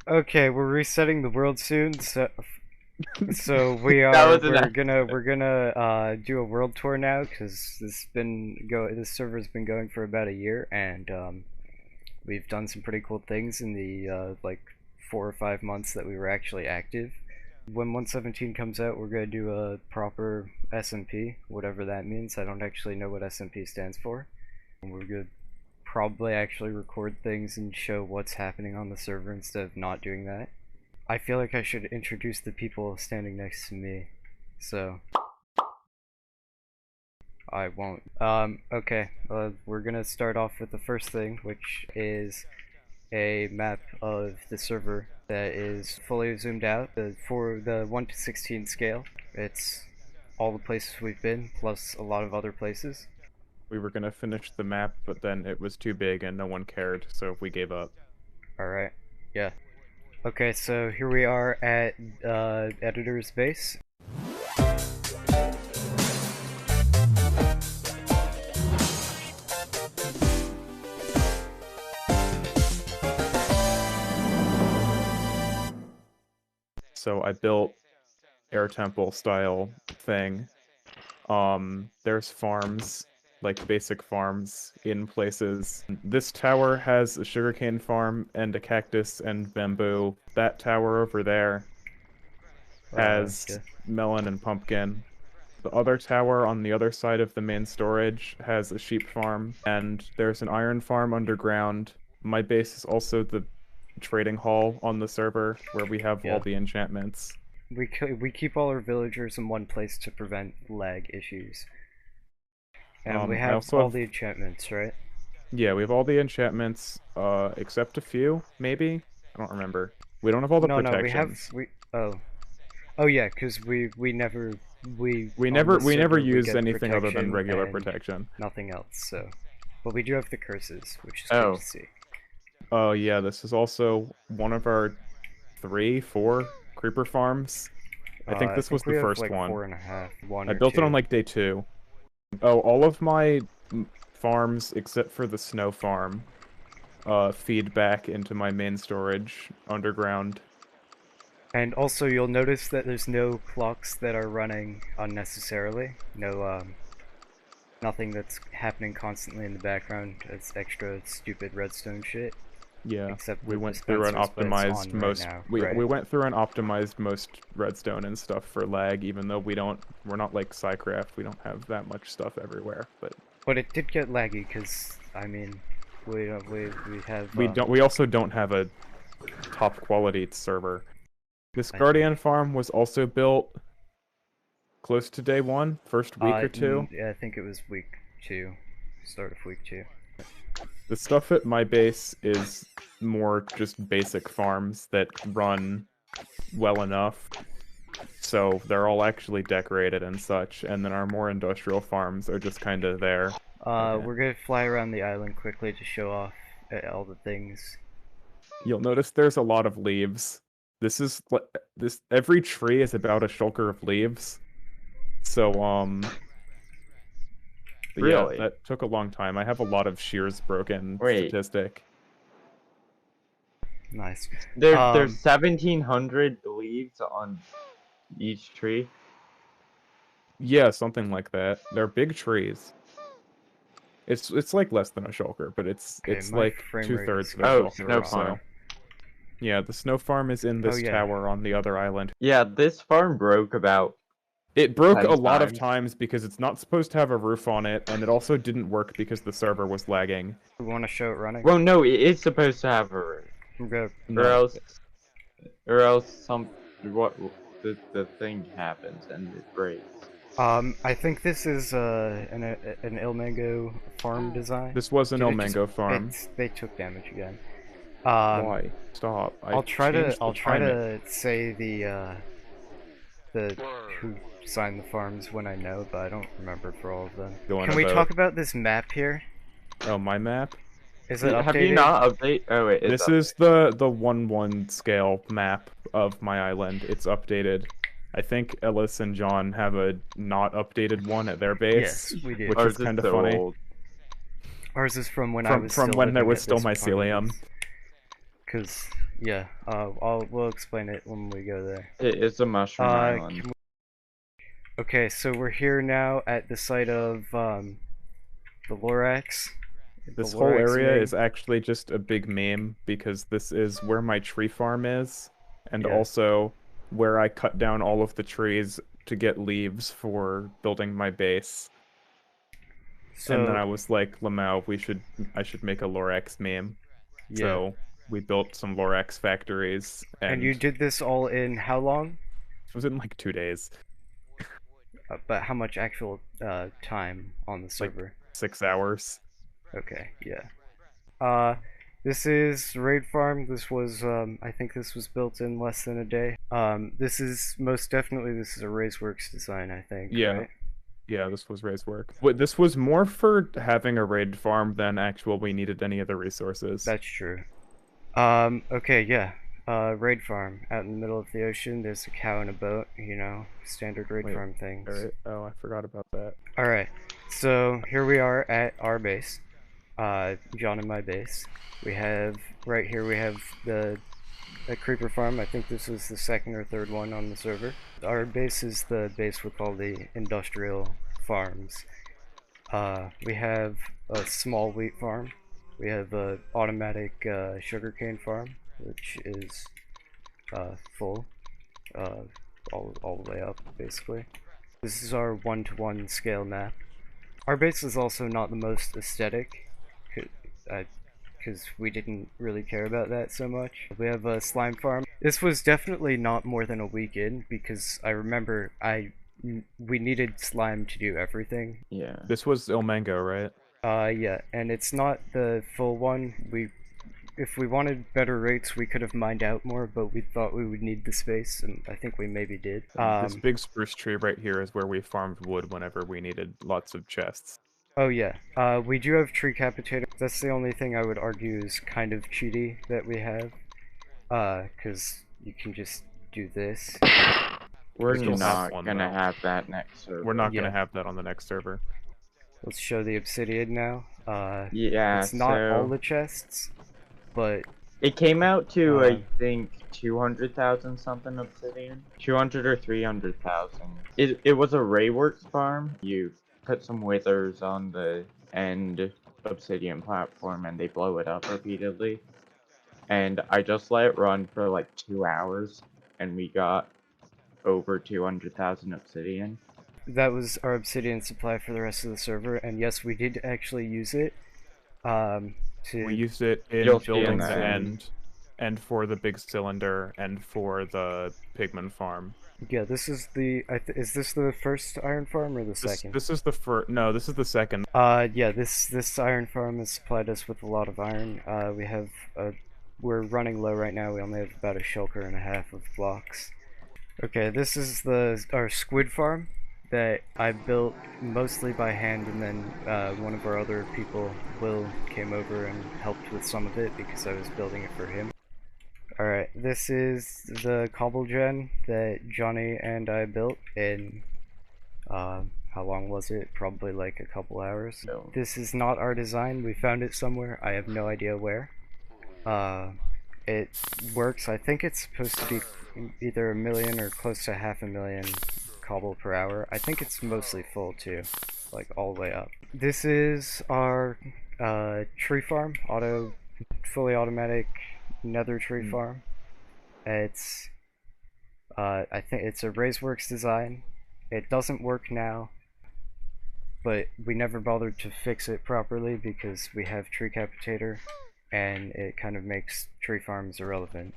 Okay, we're resetting the world soon, so That was we're an gonna do a world tour now because this server's been going for about a year, and we've done some pretty cool things in the like 4 or 5 months that we were actually active. When 117 comes out, we're gonna do a proper SMP, whatever that means. I don't actually know what SMP stands for. We're gonna probably actually record things and show what's happening on the server instead of not doing that. I feel like I should introduce the people standing next to me, so I won't. Okay, we're gonna start off with the first thing, which is a map of the server that is fully zoomed out for the 1 to 16 scale. It's all the places we've been, plus a lot of other places. We were gonna finish the map, but then it was too big and no one cared, so we gave up. Alright, yeah. Okay, so here we are at editor's base. So I built air temple style thing. There's farms, like basic farms in places. This tower has a sugarcane farm and a cactus and bamboo. That tower over there has Yeah. melon and pumpkin. The other tower on the other side of the main storage has a sheep farm, and there's an iron farm underground. My base is also the trading hall on the server where we have all the enchantments. We keep all our villagers in one place to prevent lag issues. And we have all the enchantments, right? Yeah, we have all the enchantments, except a few, maybe? I don't remember. We don't have all the protections. Oh yeah, because we never use anything other than regular protection. Nothing else, so. But we do have the curses, which is good to see. Oh yeah, this is also one of our 3, 4 creeper farms. I think this was the first like one. 4.5, I built it on like day 2. Oh, all of my farms except for the snow farm feed back into my main storage underground. And also you'll notice that there's no clocks that are running unnecessarily. No nothing that's happening constantly in the background. It's extra stupid redstone shit. Yeah, Except we went through an optimized most. Right we went through an optimized most redstone and stuff for lag, even though we're not like Psycraft. We don't have that much stuff everywhere, but it did get laggy because I mean, we have we also don't have a top quality server. This Guardian farm was also built close to day 1, first week or 2. Yeah, I think it was week 2, start of week 2. The stuff at my base is more just basic farms that run well enough, so they're all actually decorated and such, and then our more industrial farms are just kind of there. We're gonna fly around the island quickly to show off all the things. You'll notice there's a lot of leaves. Every tree is about a shulker of leaves. So, Really? Yeah, that took a long time. I have a lot of shears broken statistic. Nice. There's 1,700 leaves on each tree. Yeah, something like that. They're big trees. It's like less than a shulker, but it's like 2/3 of a shulker. Snow farm. Yeah, the snow farm is in this tower on the other island. Yeah, this farm broke about. It broke a lot of times because it's not supposed to have a roof on it, and it also didn't work because the server was lagging. We want to show it running? Well, no, it is supposed to have a roof. Or else the thing happens and it breaks. I think this is an Ilmango farm design. This was an Ilmango farm. They took damage again. Why? Stop. I'll try to say the who signed the farms when I know, but I don't remember for all of them. Can we talk about this map here? Oh, my map? Is it updated? Have you not updated? Oh wait, this is the 1/1 scale map of my island. It's updated. I think Ellis and John have a not updated one at their base. Yes, we do. Which is kind of funny. Old. Ours is from when there was still mycelium. Because Yeah, we'll explain it when we go there. It's a mushroom island. can we- Okay, so we're here now at the site of the lorax. This The whole lorax area vein. is actually just a big meme because this is where my tree farm is, and Yeah. also where I cut down all of the trees to get leaves for building my base. And then I So was like, Lamau, I should make a lorax meme. yeah, So we built some lorax factories, and you and did this all in how long? it was in like 2 days, But how much actual time on the like server? 6 hours. Okay, yeah. Uh, this is raid farm. This was I think this was built in less than a day. This is most definitely this is a RaiseWorks design. I think. Yeah. Right? Yeah, this was raised work. But this was more for having a raid farm than actual we needed any other resources. That's true. Okay, yeah. Raid farm out in the middle of the ocean. There's a cow and a boat. You know, standard raid Wait, farm things. Alright. Oh, I forgot about that. All right. So here we are at our base. John and my base. We have right here. We have a creeper farm. I think this is the second or third one on the server. Our base is the base with all the industrial farms. We have a small wheat farm. We have a automatic sugarcane farm, which is full, all the way up, basically. This is our one-to-one scale map. Our base is also not the most aesthetic, because we didn't really care about that so much. We have a slime farm. This was definitely not more than a week in, because I remember we needed slime to do everything. Yeah. This was Il Mango, right? Yeah, and it's not the full one. If we wanted better rates, we could have mined out more, but we thought we would need the space, and I think we maybe did. This big spruce tree right here is where we farmed wood whenever we needed lots of chests. Oh yeah, we do have tree capitator. That's the only thing I would argue is kind of cheaty that we have. Cause you can just do this. We're still have not one, gonna though. have that next server. We're not Yeah. gonna have that on the next server. Let's show the obsidian now. Yeah, It's not all so the chests, but it came out to Uh, I think 200,000 something obsidian, 200 or 300,000. It was a Rayworks farm. You put some withers on the end obsidian platform and they blow it up repeatedly. And I just let it run for like 2 hours, and we got over 200,000 obsidian. that was our obsidian supply for the rest of the server, and yes, we did actually use it. To We used it in You'll see in building the the end. end, and for the big cylinder, and for the pigment farm. yeah, this is the. Is this the first iron farm or the second? This is the first. No, this is the second. Yeah, this iron farm has supplied us with a lot of iron. We have we're running low right now. We only have about a shulker and a half of blocks. Okay, this is our squid farm that I built mostly by hand, and then one of our other people, Will, came over and helped with some of it because I was building it for him. Alright, this is the cobble gen that Johnny and I built in, how long was it? Probably like a couple hours. No. This is not our design. We found it somewhere. I have no idea where. It works. I think it's supposed to be either 1 million or close to 500,000 cobble per hour. I think it's mostly full too, like all the way up. This is our tree farm, fully automatic Nether tree farm. It's I think it's a RaiseWorks design. It doesn't work now, but we never bothered to fix it properly because we have tree capitator, and it kind of makes tree farms irrelevant.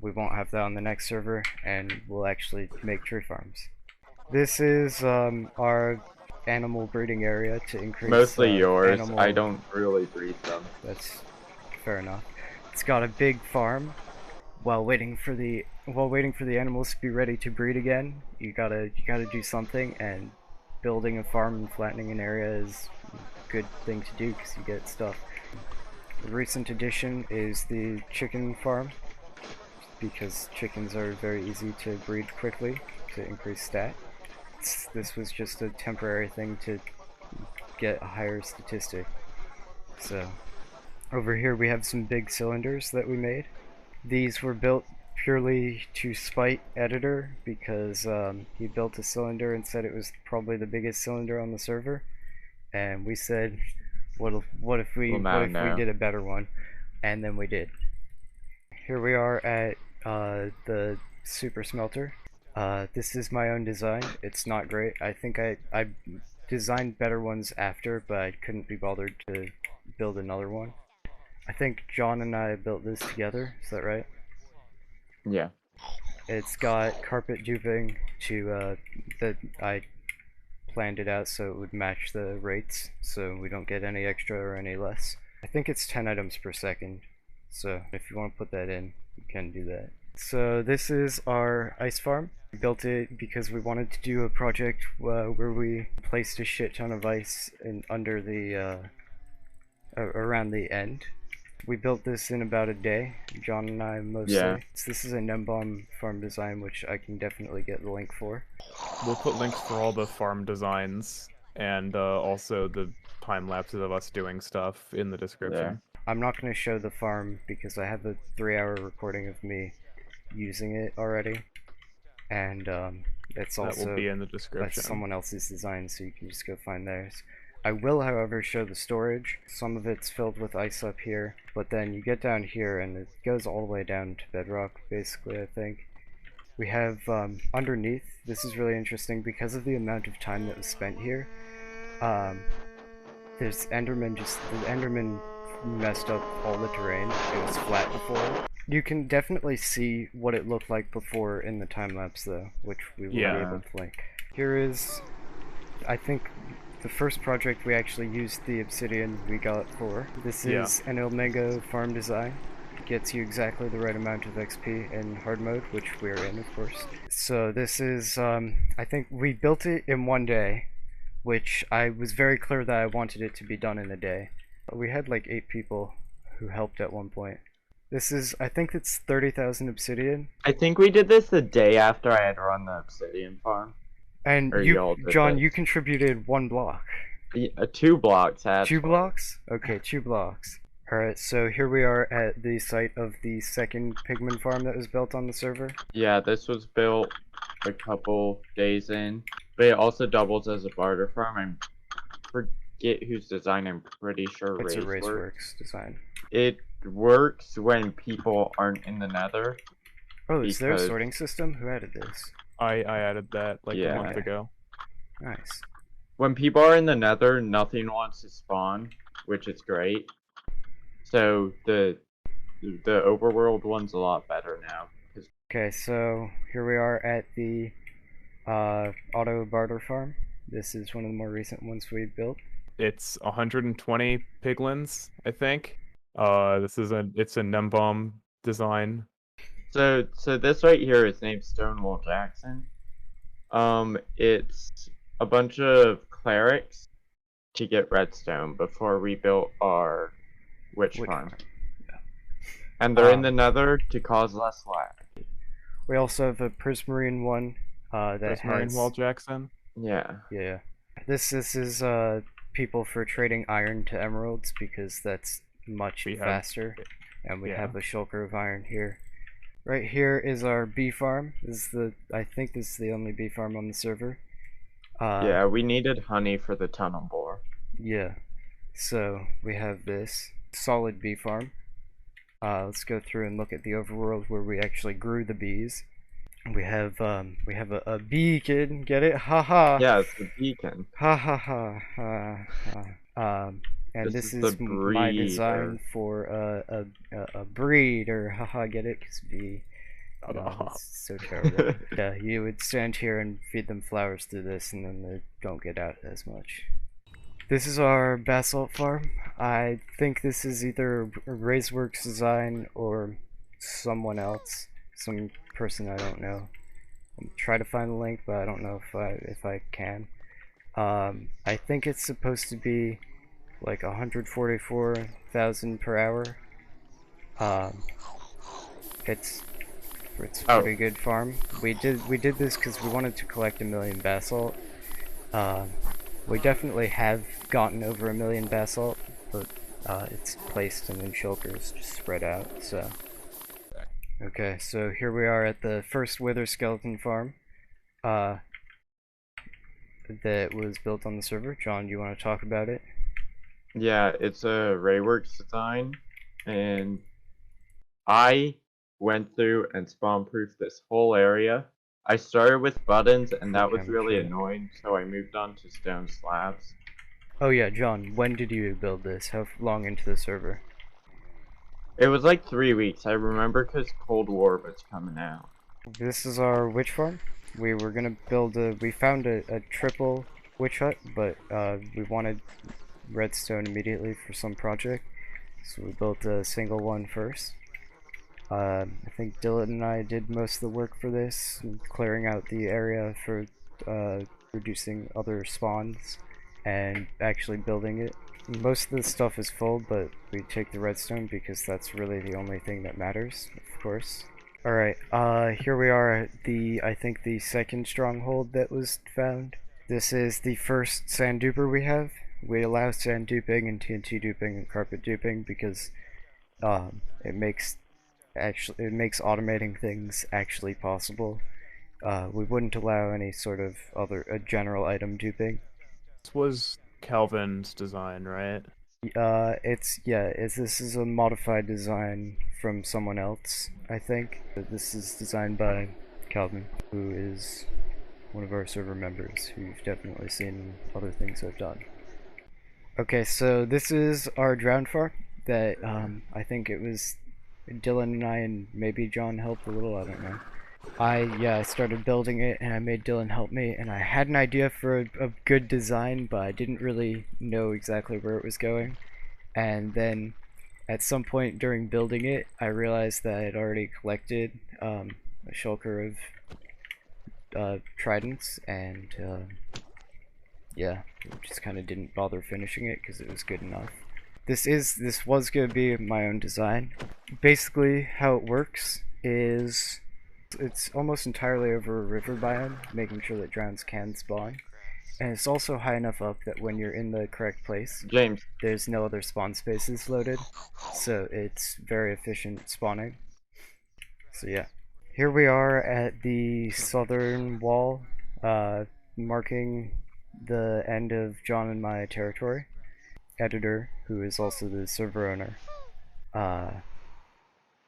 We won't have that on the next server, and we'll actually make tree farms. This is our animal breeding area to increase. Mostly yours. Animal... I don't really breed them. That's fair enough. It's got a big farm. While waiting for the animals to be ready to breed again, you gotta do something, and building a farm and flattening an area is a good thing to do because you get stuff. The recent addition is the chicken farm, because chickens are very easy to breed quickly to increase stat. This was just a temporary thing to get a higher statistic. So over here we have some big cylinders that we made. These were built purely to spite editor because he built a cylinder and said it was probably the biggest cylinder on the server, and we said, what if we did a better one, and then we did. Here we are at the super smelter. This is my own design. It's not great. I think I designed better ones after, but I couldn't be bothered to build another one. I think John and I built this together, is that right? Yeah. It's got carpet duping to, that I planned it out so it would match the rates, so we don't get any extra or any less. I think it's 10 items per second, so if you want to put that in, you can do that. So this is our ice farm. We built it because we wanted to do a project where we placed a shit ton of ice under the, around the end. We built this in about a day, John and I mostly. Yeah. So this is a Nembomb farm design, which I can definitely get the link for. We'll put links for all the farm designs and also the time lapses of us doing stuff in the description. I'm not going to show the farm because I have a 3-hour recording of me using it already, and it's also that will be in the description. Someone else's design, so you can just go find theirs. I will, however, show the storage. Some of it's filled with ice up here, but then you get down here and it goes all the way down to bedrock, basically, I think. We have, underneath, this is really interesting because of the amount of time that was spent here. There's Enderman, the Enderman messed up all the terrain. It was flat before. You can definitely see what it looked like before in the time-lapse, though, which we will be able to link. Here is, I think, the first project we actually used the obsidian we got for. This is an Elmengo farm design. It gets you exactly the right amount of XP in hard mode, which we're in, of course. So this is, I think we built it in one day, which I was very clear that I wanted it to be done in a day. We had like 8 people who helped at one point. This is, I think it's 30,000 obsidian. I think we did this the day after I had run the obsidian farm. And you, John, you contributed 1 block. 2 blocks, actually. 2 blocks? Okay, 2 blocks. Alright, so here we are at the site of the second pigment farm that was built on the server. Yeah, this was built a couple days in, but it also doubles as a barter farm. I forget whose design, I'm pretty sure it's a Raceworks design. It works when people aren't in the Nether. Oh, is there a sorting system? Who added this? I added that like a month ago. Nice. When people are in the Nether, nothing wants to spawn, which is great. So the overworld one's a lot better now. Okay, so here we are at the auto barter farm. This is one of the more recent ones we built. It's 120 piglins, I think. It's a Nembomb design. So this right here is named Stonewall Jackson. It's a bunch of clerics to get redstone before we built our witch farm. Yeah. And they're in the Nether to cause less lag. We also have a Prismarine one that Prismarine has... Wall Jackson? Yeah. Yeah. This is people for trading iron to emeralds because that's much faster. And we have a shulker of iron here. Right here is our bee farm. I think this is the only bee farm on the server. Yeah, we needed honey for the tunnel bore. Yeah. So we have this solid bee farm. Let's go through and look at the overworld where we actually grew the bees. We have a beacon. Get it? Ha ha. Yeah, it's the beacon. Ha ha ha ha. And this is my design for a breeder. Haha, get it? 'Cause bee. It's so terrible. Yeah, you would stand here and feed them flowers through this, and then they don't get out as much. This is our basalt farm. I think this is either a Raceworks design or someone else, some person I don't know. I'll try to find the link, but I don't know if I can. I think it's supposed to be like 144,000 per hour. It's a pretty good farm. We did this because we wanted to collect 1 million basalt. We definitely have gotten over 1 million basalt, but it's placed and then shulkers just spread out. So Okay, so here we are at the first wither skeleton farm uh, that was built on the server. John, do you want to talk about it? Yeah, it's a Rayworks design, and I went through and spawn-proofed this whole area. I started with buttons, and Full that was camera really shot. annoying, so I moved on to stone slabs. Oh yeah, John, when did you build this? How long into the server? It was like 3 weeks, I remember, because Cold War was coming out. This is our witch farm. We were gonna build we found a triple witch hut, but we wanted redstone immediately for some project, so we built a single one first. I think Dylan and I did most of the work for this, clearing out the area for reducing other spawns and actually building it. Most of the stuff is full, but we take the redstone because that's really the only thing that matters, of course. Alright, here we are at I think the second stronghold that was found. This is the first sand duper we have. We allow sand duping and TNT duping and carpet duping because it makes automating things actually possible. We wouldn't allow any sort of other general item duping. This was Calvin's design, right? This is a modified design from someone else, I think. This is designed by Calvin, who is one of our server members, who you've definitely seen other things I've done. Okay, so this is our drowned farm that I think it was Dylan and I and maybe John helped a little, I don't know. I started building it and I made Dylan help me, and I had an idea for a good design, but I didn't really know exactly where it was going. And then at some point during building it, I realized that I had already collected a shulker of tridents, and yeah, just kind of didn't bother finishing it because it was good enough. This was going to be my own design. Basically, how it works is it's almost entirely over a river biome, making sure that drowns can spawn. And it's also high enough up that when you're in the correct place, James, there's no other spawn spaces loaded, so it's very efficient spawning. So yeah. Here we are at the southern wall, marking the end of John and my territory. Editor, who is also the server owner,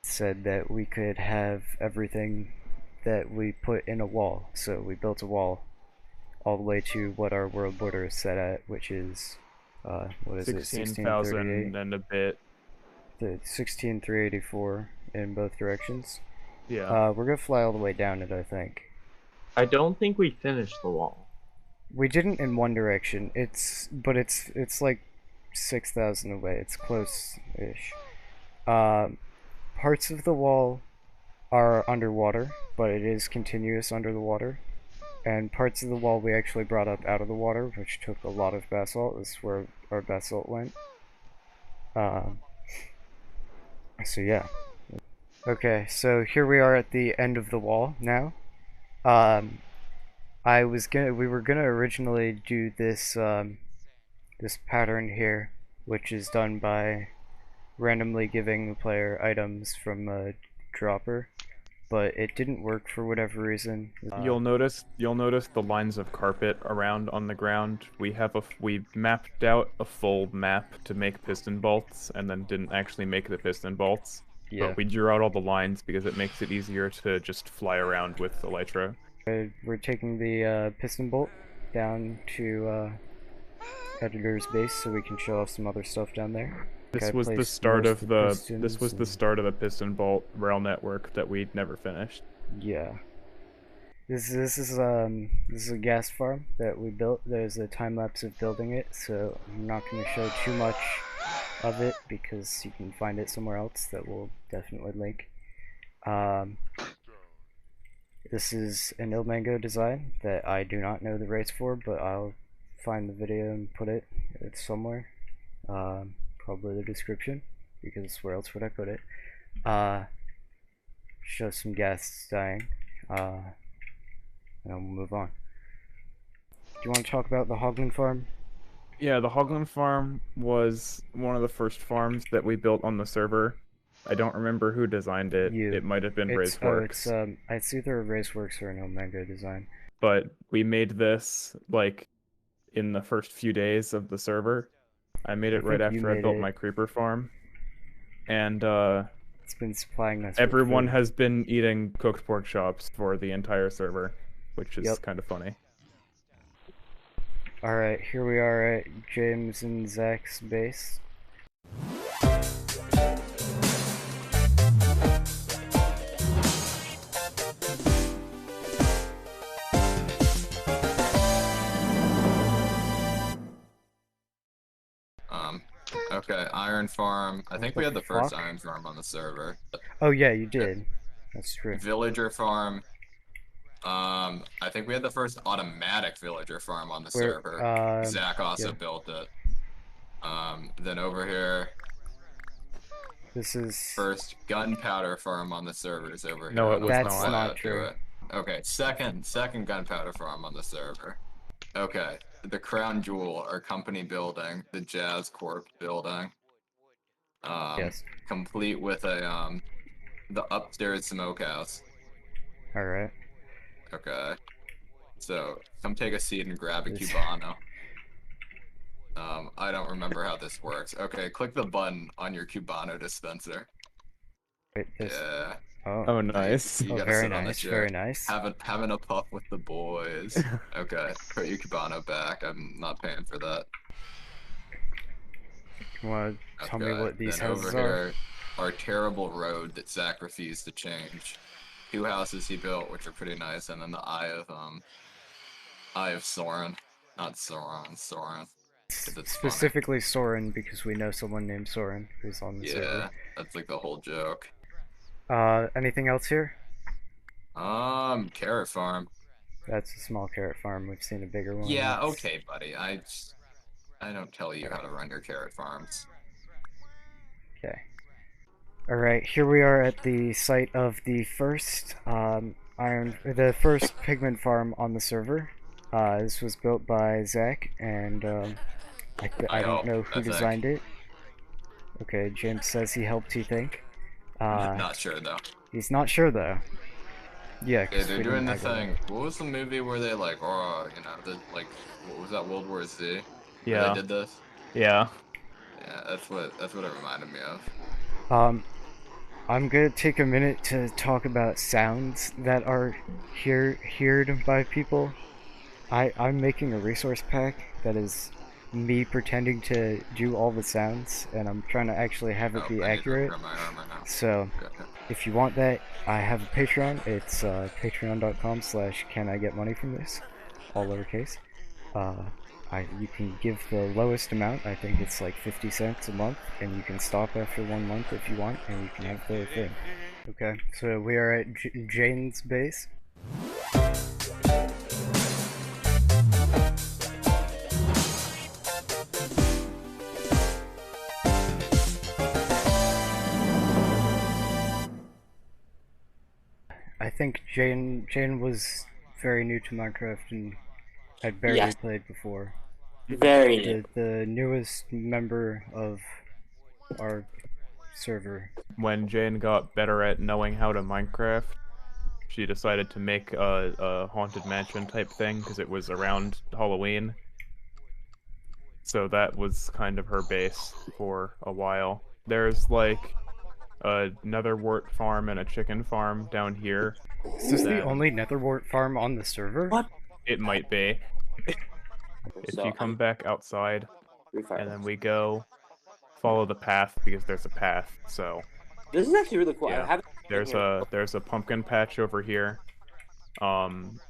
said that we could have everything that we put in a wall. So we built a wall all the way to what our world border is set at, which is what is it, 16,000 and a bit. The 16,384 in both directions. Yeah. We're gonna fly all the way down it, I think. I don't think we finished the wall. We didn't in one direction. It's like 6,000 away. It's close-ish. Parts of the wall are underwater, but it is continuous under the water. And parts of the wall we actually brought up out of the water, which took a lot of basalt. This is where our basalt went. So yeah. Okay, so here we are at the end of the wall now. We were gonna originally do this this pattern here, which is done by randomly giving the player items from a dropper, but it didn't work for whatever reason. You'll notice the lines of carpet around on the ground. We mapped out a full map to make piston bolts, and then didn't actually make the piston bolts. Yeah. But we drew out all the lines because it makes it easier to just fly around with elytra. We're taking the piston bolt down to editor's base so we can show off some other stuff down there. This was the start of the piston bolt rail network that we never finished. Yeah. This is a gas farm that we built. There's a time lapse of building it, so I'm not going to show too much of it because you can find it somewhere else that we'll definitely link. This is an Ilmango design that I do not know the rates for, but I'll find the video and put it. It's somewhere. Probably the description, because where else would I put it? Show some gas dying. And then we'll move on. Do you want to talk about the Hoglin farm? Yeah, the Hoglin farm was one of the first farms that we built on the server. I don't remember who designed it. You. It might have been It's Raceworks. it's either a Raceworks or an Omega design. But we made this like in the first few days of the server. I made it right think you after I made built it. my creeper farm. And It's been supplying us. everyone with food. has been eating cooked pork chops for the entire server, which is Yep. kind of funny. Alright, here we are at James and Zach's base. Okay, iron farm. I think we had the first fuck? iron farm on the server. Oh yeah, you did. That's true. Villager farm. I think we had the first automatic villager farm on the server. Zach also built it. Then over here, this is first gunpowder farm on the server is over here. No, it was That's not. not true. Okay, second gunpowder farm on the server. Okay, the Crown Jewel, our company building, the Jazz Corp building. Yes. Complete with a the upstairs smokehouse. Alright. Okay. So come take a seat and grab a Cubano. I don't remember how this works. Okay, click the button on your Cubano dispenser. Wait, this. Yeah. Oh, nice. You gotta very sit on the nice, chair. very nice. Having a puff with the boys. Okay, put your Cubano back. I'm not paying for that. You wanna tell me what these then houses over are? here, our terrible road that Zach refused to change. 2 houses he built, which are pretty nice, and then the Eye of Soren. Not Sauron, Soren. Specifically Soren, because we know someone named Soren who's on the server. Yeah, that's like the whole joke. Anything else here? Carrot farm. That's a small carrot farm. We've seen a bigger one. Yeah, okay, buddy. I don't tell you how to run your carrot farms. Okay. Alright, here we are at the site of the first the first pigment farm on the server. This was built by Zach, and I don't know who designed it. Okay, James says he helped, you think. Not sure though. He's not sure though. Yeah, Yeah, they're doing the thing. What was the movie where they like, what was that, World War Z? Yeah. Where they did this? Yeah. Yeah, that's what it reminded me of. I'm gonna take a minute to talk about sounds that are heard by people. I'm making a resource pack that is me pretending to do all the sounds, and I'm trying to actually have it be accurate. So, if you want that, I have a Patreon. It's patreon.com/canigetmoneyfromthis, all lowercase. You can give the lowest amount. I think it's like 50 cents a month, and you can stop after 1 month if you want, and you can have the thing. Okay, so we are at Jane's base. I think Jane was very new to Minecraft and had barely played before. Very new. The newest member of our server. When Jane got better at knowing how to Minecraft, she decided to make a haunted mansion type thing because it was around Halloween. So that was kind of her base for a while. There's like a netherwort farm and a chicken farm down here. Is this the only netherwort farm on the server? What? It might be. If you come back outside, and then we go follow the path because there's a path. So this is actually really cool. Yeah. There's a pumpkin patch over here.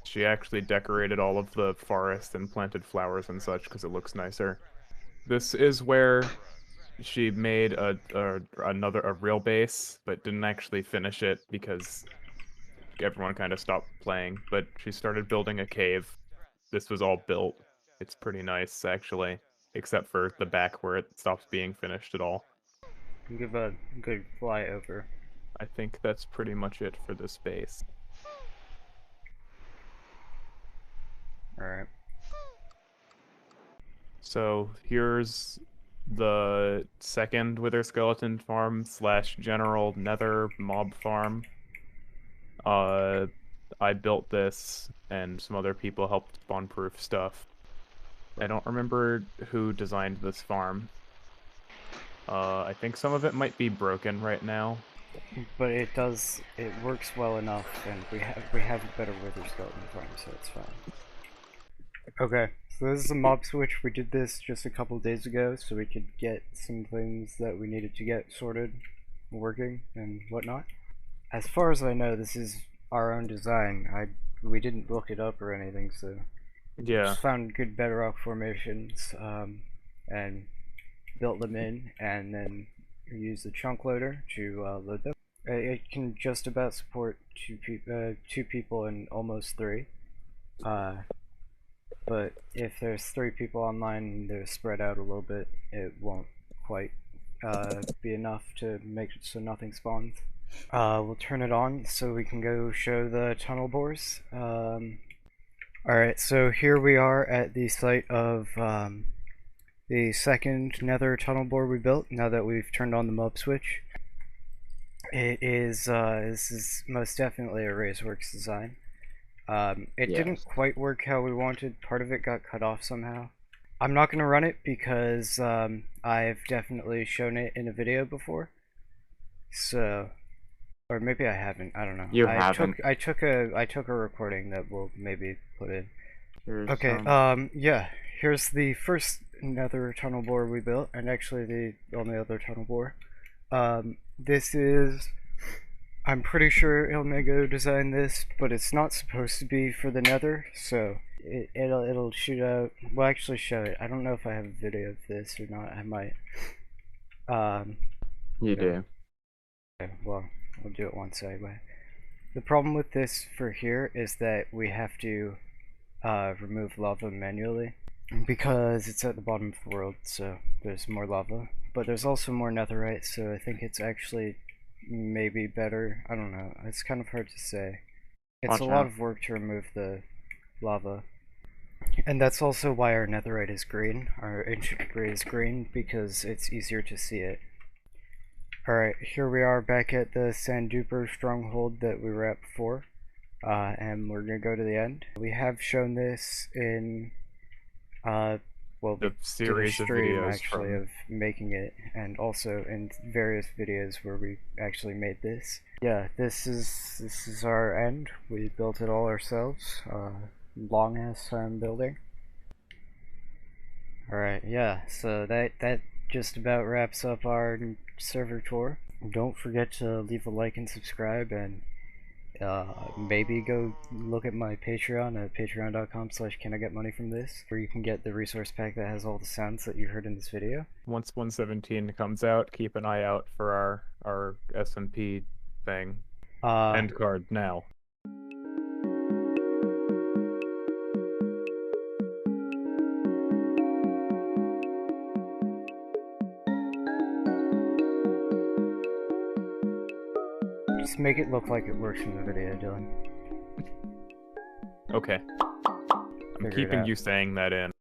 She actually decorated all of the forest and planted flowers and such because it looks nicer. This is where she made a real base, but didn't actually finish it because everyone kind of stopped playing. But she started building a cave. This was all built. It's pretty nice, actually, except for the back where it stops being finished at all. Give a good flyover. I think that's pretty much it for this base. Alright. So here's the second Wither Skeleton farm / general Nether mob farm. I built this, and some other people helped spawn-proof stuff. I don't remember who designed this farm. I think some of it might be broken right now. But it works well enough, and we have a better wither skeleton farm, so it's fine. Okay, so this is a mob switch. We did this just a couple days ago, so we could get some things that we needed to get sorted, working, and whatnot. As far as I know, this is our own design. We didn't look it up or anything, so Yeah. just found good bedrock formations, and built them in, and then use the chunk loader to load them. It can just about support two people and almost 3. But if there's 3 people online and they're spread out a little bit, it won't quite be enough to make it so nothing spawns. We'll turn it on so we can go show the tunnel bores. Alright, so here we are at the site of the second Nether tunnel bore we built, now that we've turned on the mob switch. It is, this is most definitely a Razeworks design. It didn't quite work how we wanted. Part of it got cut off somehow. I'm not going to run it because I've definitely shown it in a video before. So, or maybe I haven't. I don't know. You haven't. I took a recording that we'll maybe put in. Here's Okay. some. Yeah. Here's the first Nether tunnel bore we built, and actually the only other tunnel bore. This is. I'm pretty sure Ilnego designed this, but it's not supposed to be for the Nether, so it'll shoot out. We'll actually show it. I don't know if I have a video of this or not. I might. You do. Okay, well, we'll do it once anyway. The problem with this for here is that we have to remove lava manually because it's at the bottom of the world, so there's more lava. But there's also more netherite, so I think it's actually maybe better. I don't know. It's kind of hard to say. It's Watch a lot out. of work to remove the lava. And that's also why our netherite is green. Our ancient debris is green, because it's easier to see it. Alright, here we are back at the Sanduper stronghold that we were at before. And we're gonna go to the end. We have shown this in well, The series of stream videos actually from... of making it, and also in various videos where we actually made this. Yeah, this is our end. We built it all ourselves. Long ass time building. Alright, yeah, so that just about wraps up our server tour. Don't forget to leave a like and subscribe, and maybe go look at my Patreon at patreon.com/canigetmoneyfromthis, where you can get the resource pack that has all the sounds that you heard in this video. Once 117 comes out, keep an eye out for our SMP thing. End card now. Just make it look like it works in the video, Dylan. Okay. I'm Figure it keeping out. you saying that in.